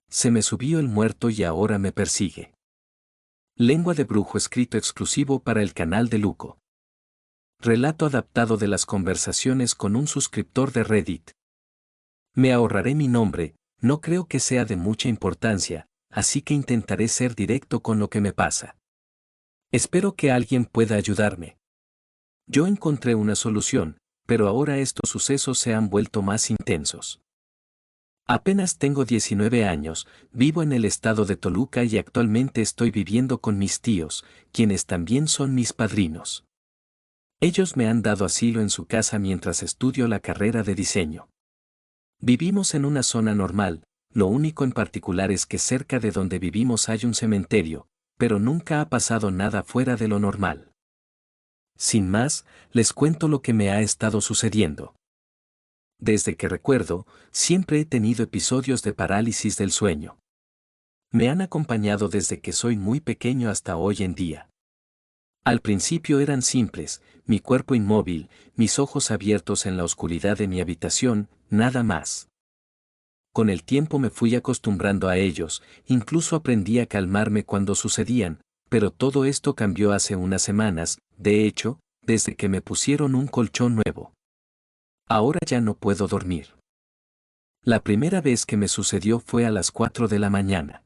se me subió el muerto y ahora me persigue. Lengua de brujo escrito exclusivo para el canal de Luco. Relato adaptado de las conversaciones con un suscriptor de Reddit. Me ahorraré mi nombre, no creo que sea de mucha importancia, así que intentaré ser directo con lo que me pasa. Espero que alguien pueda ayudarme. Yo encontré una solución, pero ahora estos sucesos se han vuelto más intensos. Apenas tengo 19 años, vivo en el estado de Toluca y actualmente estoy viviendo con mis tíos, quienes también son mis padrinos. Ellos me han dado asilo en su casa mientras estudio la carrera de diseño. Vivimos en una zona normal, lo único en particular es que cerca de donde vivimos hay un cementerio, pero nunca ha pasado nada fuera de lo normal. Sin más, les cuento lo que me ha estado sucediendo. Desde que recuerdo, siempre he tenido episodios de parálisis del sueño. Me han acompañado desde que soy muy pequeño hasta hoy en día. Al principio eran simples, mi cuerpo inmóvil, mis ojos abiertos en la oscuridad de mi habitación, nada más. Con el tiempo me fui acostumbrando a ellos, incluso aprendí a calmarme cuando sucedían, pero todo esto cambió hace unas semanas, de hecho, desde que me pusieron un colchón nuevo. Ahora ya no puedo dormir. La primera vez que me sucedió fue a las 4 de la mañana.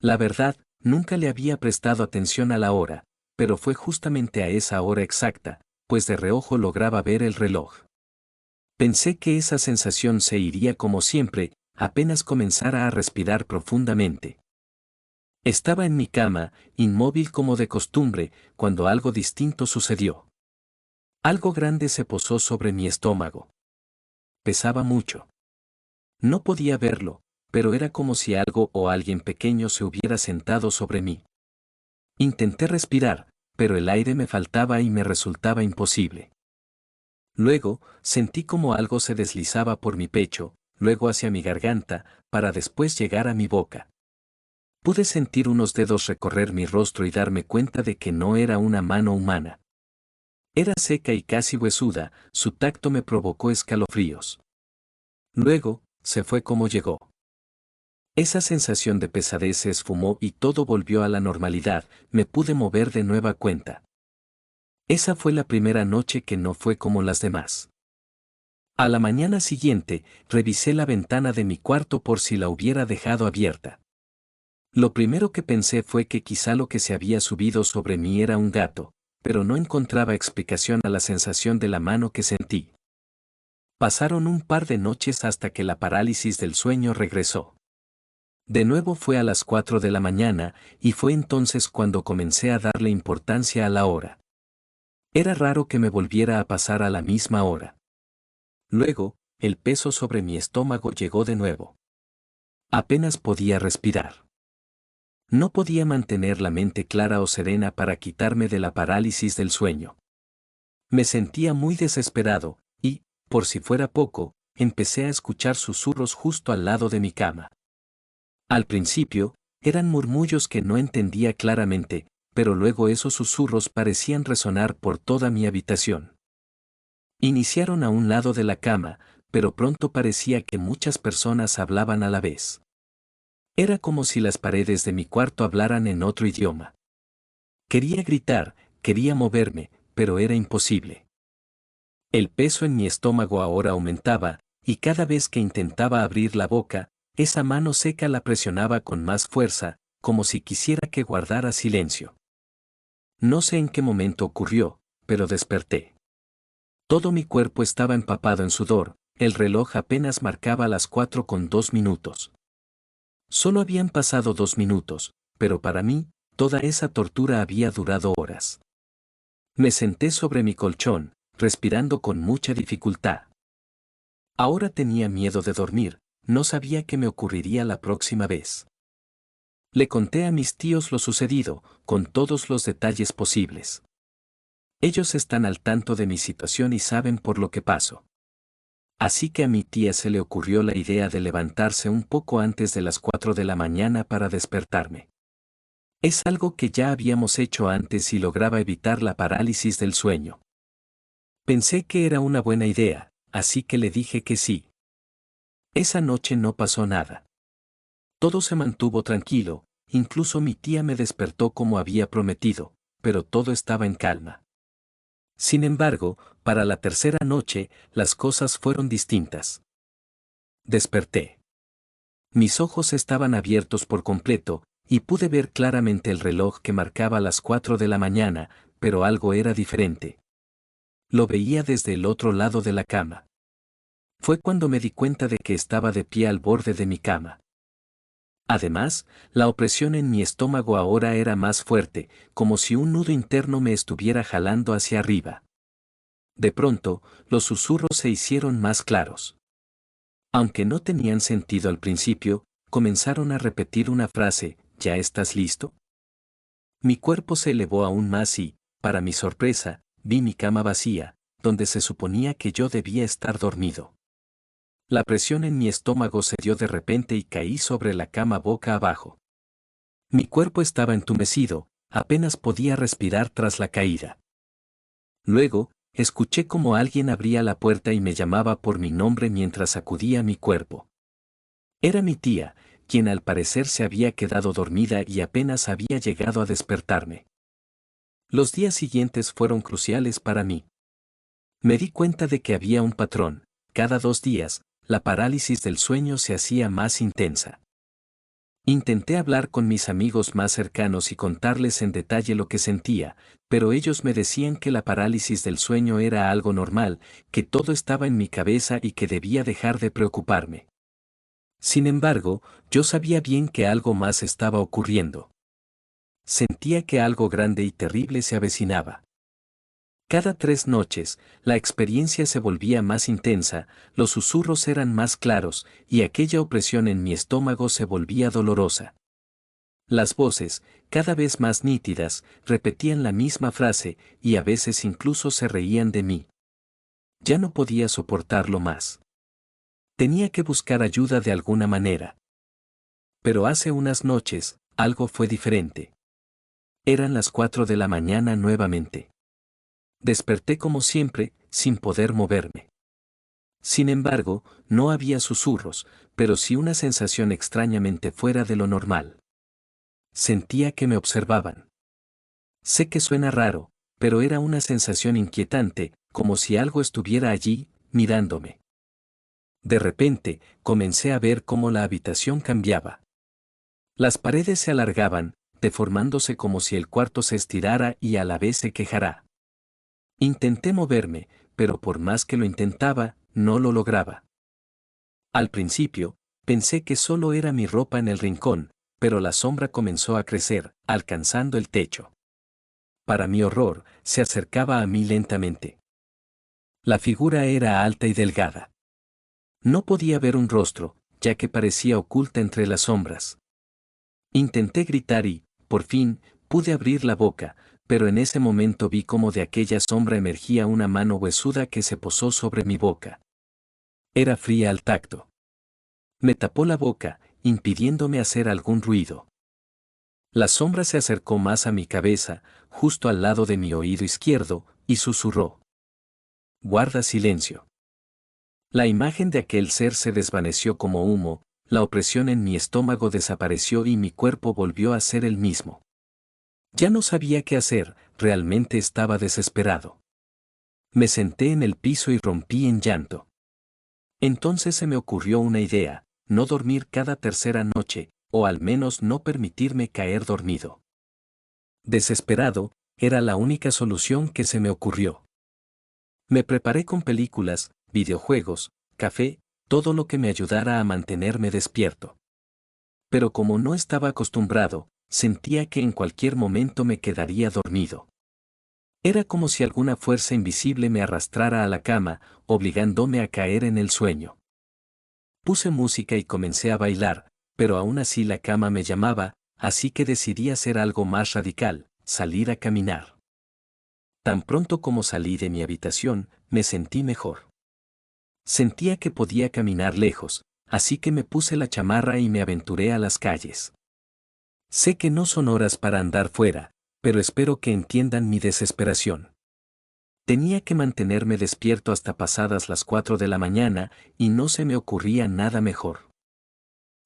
La verdad, nunca le había prestado atención a la hora, pero fue justamente a esa hora exacta, pues de reojo lograba ver el reloj. Pensé que esa sensación se iría como siempre, apenas comenzara a respirar profundamente. Estaba en mi cama, inmóvil como de costumbre, cuando algo distinto sucedió. Algo grande se posó sobre mi estómago. Pesaba mucho. No podía verlo, pero era como si algo o alguien pequeño se hubiera sentado sobre mí. Intenté respirar, pero el aire me faltaba y me resultaba imposible. Luego, sentí como algo se deslizaba por mi pecho, luego hacia mi garganta, para después llegar a mi boca. Pude sentir unos dedos recorrer mi rostro y darme cuenta de que no era una mano humana. Era seca y casi huesuda, su tacto me provocó escalofríos. Luego, se fue como llegó. Esa sensación de pesadez se esfumó y todo volvió a la normalidad, me pude mover de nueva cuenta. Esa fue la primera noche que no fue como las demás. A la mañana siguiente, revisé la ventana de mi cuarto por si la hubiera dejado abierta. Lo primero que pensé fue que quizá lo que se había subido sobre mí era un gato, pero no encontraba explicación a la sensación de la mano que sentí. Pasaron un par de noches hasta que la parálisis del sueño regresó. De nuevo fue a las 4 de la mañana, y fue entonces cuando comencé a darle importancia a la hora. Era raro que me volviera a pasar a la misma hora. Luego, el peso sobre mi estómago llegó de nuevo. Apenas podía respirar. No podía mantener la mente clara o serena para quitarme de la parálisis del sueño. Me sentía muy desesperado, y, por si fuera poco, empecé a escuchar susurros justo al lado de mi cama. Al principio, eran murmullos que no entendía claramente, pero luego esos susurros parecían resonar por toda mi habitación. Iniciaron a un lado de la cama, pero pronto parecía que muchas personas hablaban a la vez. Era como si las paredes de mi cuarto hablaran en otro idioma. Quería gritar, quería moverme, pero era imposible. El peso en mi estómago ahora aumentaba, y cada vez que intentaba abrir la boca, esa mano seca la presionaba con más fuerza, como si quisiera que guardara silencio. No sé en qué momento ocurrió, pero desperté. Todo mi cuerpo estaba empapado en sudor, el reloj apenas marcaba las 4:02. Solo habían pasado 2 minutos, pero para mí, toda esa tortura había durado horas. Me senté sobre mi colchón, respirando con mucha dificultad. Ahora tenía miedo de dormir, no sabía qué me ocurriría la próxima vez. Le conté a mis tíos lo sucedido, con todos los detalles posibles. Ellos están al tanto de mi situación y saben por lo que paso. Así que a mi tía se le ocurrió la idea de levantarse un poco antes de las 4 de la mañana para despertarme. Es algo que ya habíamos hecho antes y lograba evitar la parálisis del sueño. Pensé que era una buena idea, así que le dije que sí. Esa noche no pasó nada. Todo se mantuvo tranquilo, incluso mi tía me despertó como había prometido, pero todo estaba en calma. Sin embargo, para la tercera noche, las cosas fueron distintas. Desperté. Mis ojos estaban abiertos por completo, y pude ver claramente el reloj que marcaba las 4 de la mañana, pero algo era diferente. Lo veía desde el otro lado de la cama. Fue cuando me di cuenta de que estaba de pie al borde de mi cama. Además, la opresión en mi estómago ahora era más fuerte, como si un nudo interno me estuviera jalando hacia arriba. De pronto, los susurros se hicieron más claros. Aunque no tenían sentido al principio, comenzaron a repetir una frase: ¿ya estás listo? Mi cuerpo se elevó aún más y, para mi sorpresa, vi mi cama vacía, donde se suponía que yo debía estar dormido. La presión en mi estómago cedió de repente y caí sobre la cama boca abajo. Mi cuerpo estaba entumecido, apenas podía respirar tras la caída. Luego, escuché como alguien abría la puerta y me llamaba por mi nombre mientras sacudía mi cuerpo. Era mi tía, quien al parecer se había quedado dormida y apenas había llegado a despertarme. Los días siguientes fueron cruciales para mí. Me di cuenta de que había un patrón: cada 2 días, la parálisis del sueño se hacía más intensa. Intenté hablar con mis amigos más cercanos y contarles en detalle lo que sentía, pero ellos me decían que la parálisis del sueño era algo normal, que todo estaba en mi cabeza y que debía dejar de preocuparme. Sin embargo, yo sabía bien que algo más estaba ocurriendo. Sentía que algo grande y terrible se avecinaba. Cada 3 noches, la experiencia se volvía más intensa, los susurros eran más claros, y aquella opresión en mi estómago se volvía dolorosa. Las voces, cada vez más nítidas, repetían la misma frase, y a veces incluso se reían de mí. Ya no podía soportarlo más. Tenía que buscar ayuda de alguna manera. Pero hace unas noches, algo fue diferente. Eran las 4 de la mañana nuevamente. Desperté como siempre, sin poder moverme. Sin embargo, no había susurros, pero sí una sensación extrañamente fuera de lo normal. Sentía que me observaban. Sé que suena raro, pero era una sensación inquietante, como si algo estuviera allí, mirándome. De repente, comencé a ver cómo la habitación cambiaba. Las paredes se alargaban, deformándose como si el cuarto se estirara y a la vez se quejara. Intenté moverme, pero por más que lo intentaba, no lo lograba. Al principio, pensé que solo era mi ropa en el rincón, pero la sombra comenzó a crecer, alcanzando el techo. Para mi horror, se acercaba a mí lentamente. La figura era alta y delgada. No podía ver un rostro, ya que parecía oculta entre las sombras. Intenté gritar y, por fin, pude abrir la boca, pero en ese momento vi cómo de aquella sombra emergía una mano huesuda que se posó sobre mi boca. Era fría al tacto. Me tapó la boca, impidiéndome hacer algún ruido. La sombra se acercó más a mi cabeza, justo al lado de mi oído izquierdo, y susurró: «Guarda silencio». La imagen de aquel ser se desvaneció como humo, la opresión en mi estómago desapareció y mi cuerpo volvió a ser el mismo. Ya no sabía qué hacer, realmente estaba desesperado. Me senté en el piso y rompí en llanto. Entonces se me ocurrió una idea: no dormir cada tercera noche, o al menos no permitirme caer dormido. Desesperado, era la única solución que se me ocurrió. Me preparé con películas, videojuegos, café, todo lo que me ayudara a mantenerme despierto. Pero como no estaba acostumbrado, sentía que en cualquier momento me quedaría dormido. Era como si alguna fuerza invisible me arrastrara a la cama, obligándome a caer en el sueño. Puse música y comencé a bailar, pero aún así la cama me llamaba, así que decidí hacer algo más radical: salir a caminar. Tan pronto como salí de mi habitación, me sentí mejor. Sentía que podía caminar lejos, así que me puse la chamarra y me aventuré a las calles. Sé que no son horas para andar fuera, pero espero que entiendan mi desesperación. Tenía que mantenerme despierto hasta pasadas las 4 de la mañana, y no se me ocurría nada mejor.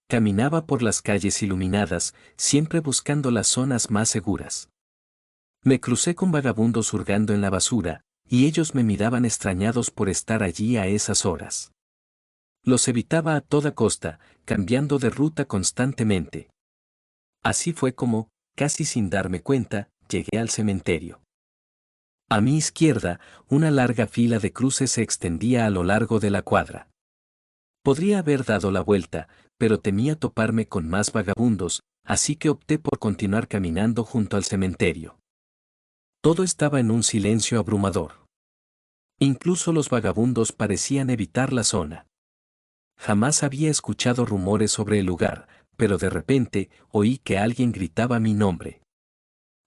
Caminaba por las calles iluminadas, siempre buscando las zonas más seguras. Me crucé con vagabundos hurgando en la basura, y ellos me miraban extrañados por estar allí a esas horas. Los evitaba a toda costa, cambiando de ruta constantemente. Así fue como, casi sin darme cuenta, llegué al cementerio. A mi izquierda, una larga fila de cruces se extendía a lo largo de la cuadra. Podría haber dado la vuelta, pero temía toparme con más vagabundos, así que opté por continuar caminando junto al cementerio. Todo estaba en un silencio abrumador. Incluso los vagabundos parecían evitar la zona. Jamás había escuchado rumores sobre el lugar, pero de repente oí que alguien gritaba mi nombre.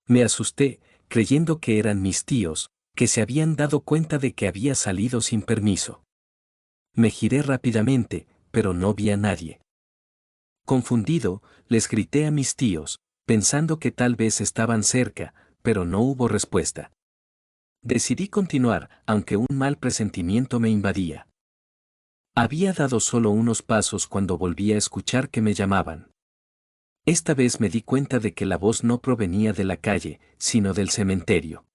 Me asusté, creyendo que eran mis tíos, que se habían dado cuenta de que había salido sin permiso. Me giré rápidamente, pero no vi a nadie. Confundido, les grité a mis tíos, pensando que tal vez estaban cerca, pero no hubo respuesta. Decidí continuar, aunque un mal presentimiento me invadía. Había dado solo unos pasos cuando volví a escuchar que me llamaban. Esta vez me di cuenta de que la voz no provenía de la calle, sino del cementerio.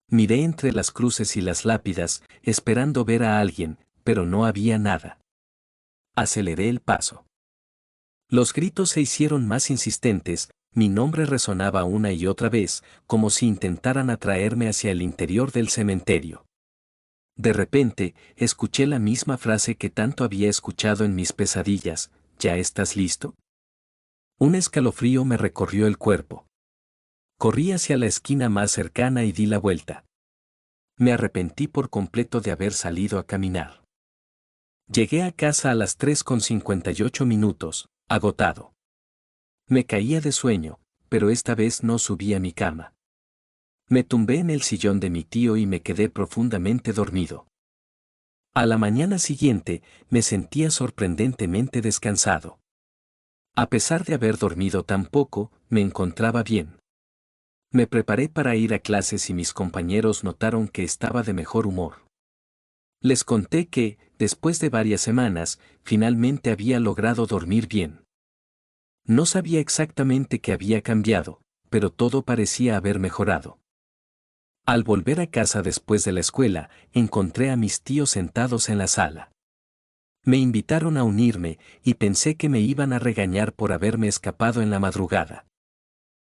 Miré entre las cruces y las lápidas, esperando ver a alguien, pero no había nada. Aceleré el paso. Los gritos se hicieron más insistentes, mi nombre resonaba una y otra vez, como si intentaran atraerme hacia el interior del cementerio. De repente, escuché la misma frase que tanto había escuchado en mis pesadillas: ¿ya estás listo? Un escalofrío me recorrió el cuerpo. Corrí hacia la esquina más cercana y di la vuelta. Me arrepentí por completo de haber salido a caminar. Llegué a casa a las 3:58, agotado. Me caía de sueño, pero esta vez no subí a mi cama. Me tumbé en el sillón de mi tío y me quedé profundamente dormido. A la mañana siguiente, me sentía sorprendentemente descansado. A pesar de haber dormido tan poco, me encontraba bien. Me preparé para ir a clases y mis compañeros notaron que estaba de mejor humor. Les conté que, después de varias semanas, finalmente había logrado dormir bien. No sabía exactamente qué había cambiado, pero todo parecía haber mejorado. Al volver a casa después de la escuela, encontré a mis tíos sentados en la sala. Me invitaron a unirme, y pensé que me iban a regañar por haberme escapado en la madrugada.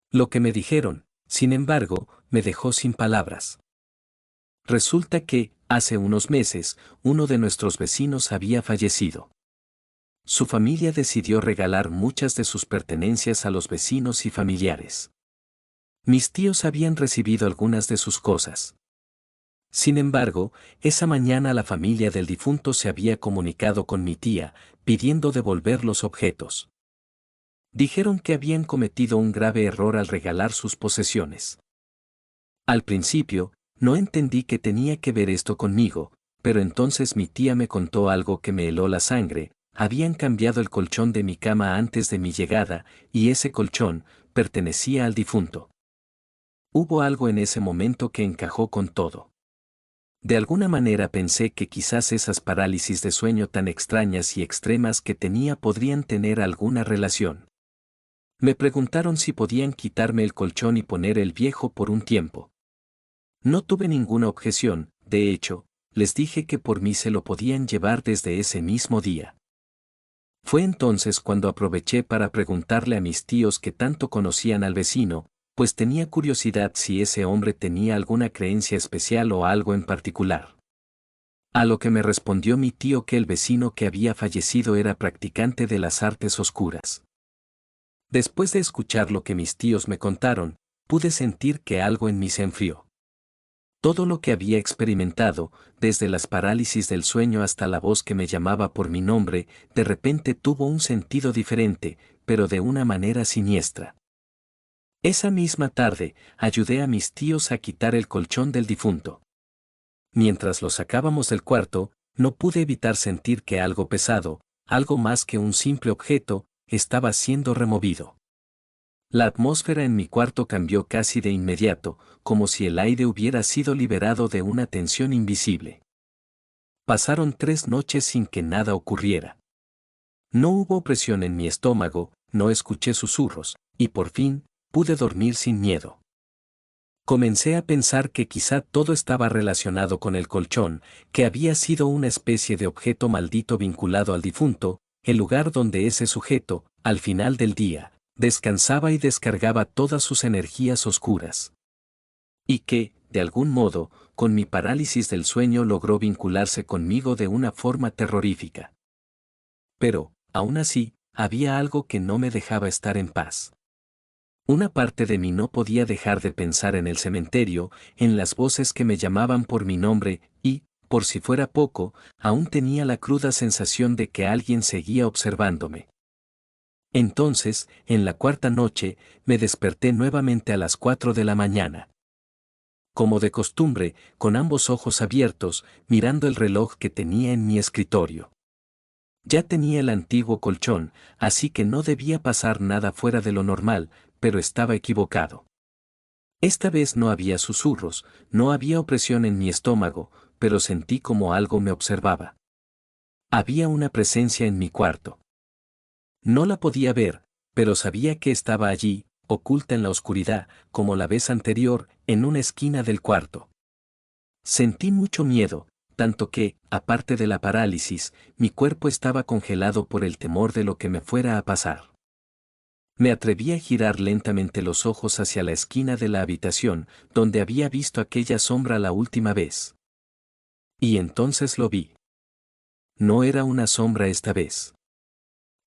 Lo que me dijeron, sin embargo, me dejó sin palabras. Resulta que, hace unos meses, uno de nuestros vecinos había fallecido. Su familia decidió regalar muchas de sus pertenencias a los vecinos y familiares. Mis tíos habían recibido algunas de sus cosas. Sin embargo, esa mañana la familia del difunto se había comunicado con mi tía, pidiendo devolver los objetos. Dijeron que habían cometido un grave error al regalar sus posesiones. Al principio, no entendí qué tenía que ver esto conmigo, pero entonces mi tía me contó algo que me heló la sangre: habían cambiado el colchón de mi cama antes de mi llegada, y ese colchón pertenecía al difunto. Hubo algo en ese momento que encajó con todo. De alguna manera pensé que quizás esas parálisis de sueño tan extrañas y extremas que tenía podrían tener alguna relación. Me preguntaron si podían quitarme el colchón y poner el viejo por un tiempo. No tuve ninguna objeción, de hecho, les dije que por mí se lo podían llevar desde ese mismo día. Fue entonces cuando aproveché para preguntarle a mis tíos que tanto conocían al vecino, pues tenía curiosidad si ese hombre tenía alguna creencia especial o algo en particular. A lo que me respondió mi tío que el vecino que había fallecido era practicante de las artes oscuras. Después de escuchar lo que mis tíos me contaron, pude sentir que algo en mí se enfrió. Todo lo que había experimentado, desde las parálisis del sueño hasta la voz que me llamaba por mi nombre, de repente tuvo un sentido diferente, pero de una manera siniestra. Esa misma tarde, ayudé a mis tíos a quitar el colchón del difunto. Mientras lo sacábamos del cuarto, no pude evitar sentir que algo pesado, algo más que un simple objeto, estaba siendo removido. La atmósfera en mi cuarto cambió casi de inmediato, como si el aire hubiera sido liberado de una tensión invisible. Pasaron 3 noches sin que nada ocurriera. No hubo opresión en mi estómago, no escuché susurros, y por fin, pude dormir sin miedo. Comencé a pensar que quizá todo estaba relacionado con el colchón, que había sido una especie de objeto maldito vinculado al difunto, el lugar donde ese sujeto, al final del día, descansaba y descargaba todas sus energías oscuras. Y que, de algún modo, con mi parálisis del sueño logró vincularse conmigo de una forma terrorífica. Pero, aún así, había algo que no me dejaba estar en paz. Una parte de mí no podía dejar de pensar en el cementerio, en las voces que me llamaban por mi nombre, y, por si fuera poco, aún tenía la cruda sensación de que alguien seguía observándome. Entonces, en la cuarta noche, me desperté nuevamente a las 4 de la mañana. Como de costumbre, con ambos ojos abiertos, mirando el reloj que tenía en mi escritorio. Ya tenía el antiguo colchón, así que no debía pasar nada fuera de lo normal, pero estaba equivocado. Esta vez no había susurros, no había opresión en mi estómago, pero sentí como algo me observaba. Había una presencia en mi cuarto. No la podía ver, pero sabía que estaba allí, oculta en la oscuridad, como la vez anterior, en una esquina del cuarto. Sentí mucho miedo, tanto que, aparte de la parálisis, mi cuerpo estaba congelado por el temor de lo que me fuera a pasar. Me atreví a girar lentamente los ojos hacia la esquina de la habitación, donde había visto aquella sombra la última vez. Y entonces lo vi. No era una sombra esta vez.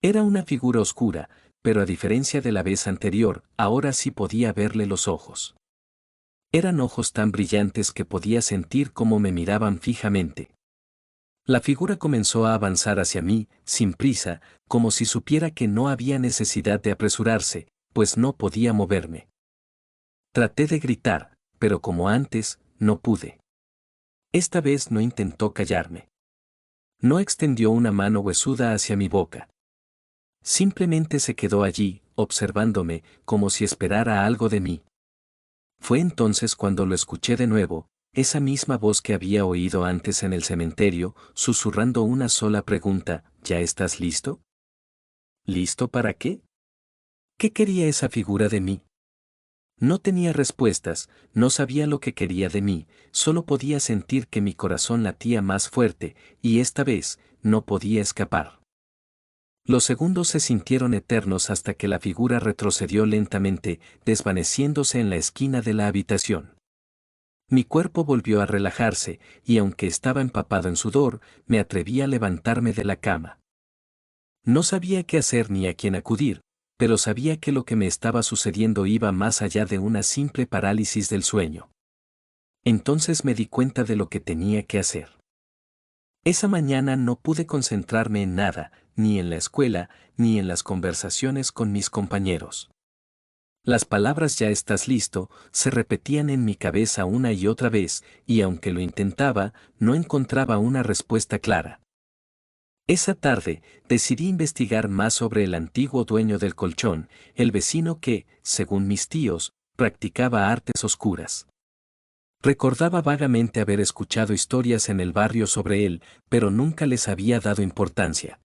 Era una figura oscura, pero a diferencia de la vez anterior, ahora sí podía verle los ojos. Eran ojos tan brillantes que podía sentir cómo me miraban fijamente. La figura comenzó a avanzar hacia mí, sin prisa, como si supiera que no había necesidad de apresurarse, pues no podía moverme. Traté de gritar, pero como antes, no pude. Esta vez no intentó callarme. No extendió una mano huesuda hacia mi boca. Simplemente se quedó allí, observándome, como si esperara algo de mí. Fue entonces cuando lo escuché de nuevo, esa misma voz que había oído antes en el cementerio, susurrando una sola pregunta: ¿ya estás listo? ¿Listo para qué? ¿Qué quería esa figura de mí? No tenía respuestas, no sabía lo que quería de mí, solo podía sentir que mi corazón latía más fuerte, y esta vez, no podía escapar. Los segundos se sintieron eternos hasta que la figura retrocedió lentamente, desvaneciéndose en la esquina de la habitación. Mi cuerpo volvió a relajarse, y aunque estaba empapado en sudor, me atreví a levantarme de la cama. No sabía qué hacer ni a quién acudir, pero sabía que lo que me estaba sucediendo iba más allá de una simple parálisis del sueño. Entonces me di cuenta de lo que tenía que hacer. Esa mañana no pude concentrarme en nada, ni en la escuela, ni en las conversaciones con mis compañeros. Las palabras "ya estás listo" se repetían en mi cabeza una y otra vez, y aunque lo intentaba, no encontraba una respuesta clara. Esa tarde, decidí investigar más sobre el antiguo dueño del colchón, el vecino que, según mis tíos, practicaba artes oscuras. Recordaba vagamente haber escuchado historias en el barrio sobre él, pero nunca les había dado importancia.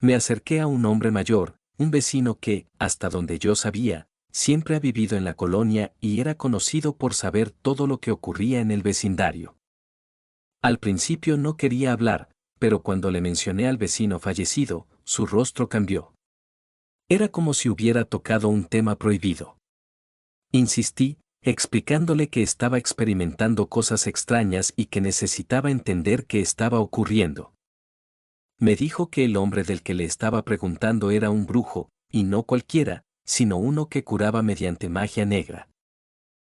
Me acerqué a un hombre mayor, un vecino que, hasta donde yo sabía, siempre ha vivido en la colonia y era conocido por saber todo lo que ocurría en el vecindario. Al principio no quería hablar, pero cuando le mencioné al vecino fallecido, su rostro cambió. Era como si hubiera tocado un tema prohibido. Insistí, explicándole que estaba experimentando cosas extrañas y que necesitaba entender qué estaba ocurriendo. Me dijo que el hombre del que le estaba preguntando era un brujo, y no cualquiera, sino uno que curaba mediante magia negra.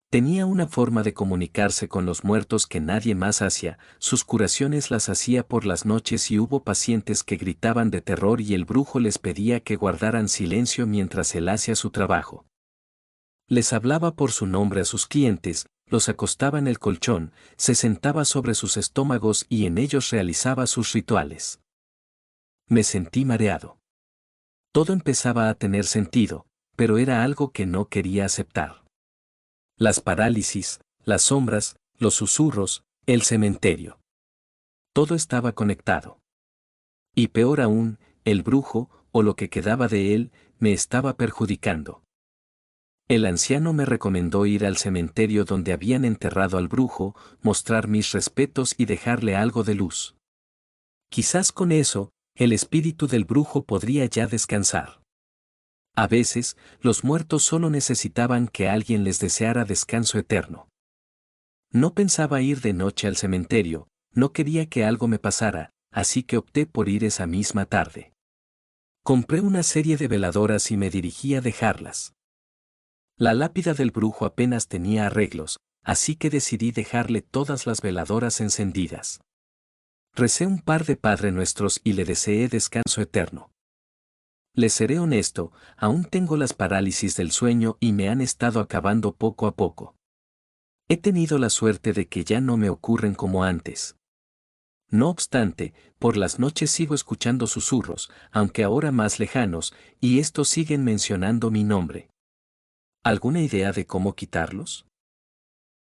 Tenía una forma de comunicarse con los muertos que nadie más hacía, sus curaciones las hacía por las noches y hubo pacientes que gritaban de terror y el brujo les pedía que guardaran silencio mientras él hacía su trabajo. Les hablaba por su nombre a sus clientes, los acostaba en el colchón, se sentaba sobre sus estómagos y en ellos realizaba sus rituales. Me sentí mareado. Todo empezaba a tener sentido, pero era algo que no quería aceptar. Las parálisis, las sombras, los susurros, el cementerio. Todo estaba conectado. Y peor aún, el brujo, o lo que quedaba de él, me estaba perjudicando. El anciano me recomendó ir al cementerio donde habían enterrado al brujo, mostrar mis respetos y dejarle algo de luz. Quizás con eso, el espíritu del brujo podría ya descansar. A veces, los muertos solo necesitaban que alguien les deseara descanso eterno. No pensaba ir de noche al cementerio, no quería que algo me pasara, así que opté por ir esa misma tarde. Compré una serie de veladoras y me dirigí a dejarlas. La lápida del brujo apenas tenía arreglos, así que decidí dejarle todas las veladoras encendidas. Recé un par de Padre Nuestros y le deseé descanso eterno. Les seré honesto, aún tengo las parálisis del sueño y me han estado acabando poco a poco. He tenido la suerte de que ya no me ocurren como antes. No obstante, por las noches sigo escuchando susurros, aunque ahora más lejanos, y estos siguen mencionando mi nombre. ¿Alguna idea de cómo quitarlos?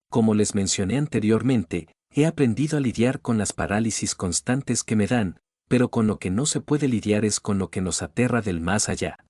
Como les mencioné anteriormente, he aprendido a lidiar con las parálisis constantes que me dan, pero con lo que no se puede lidiar es con lo que nos aterra del más allá.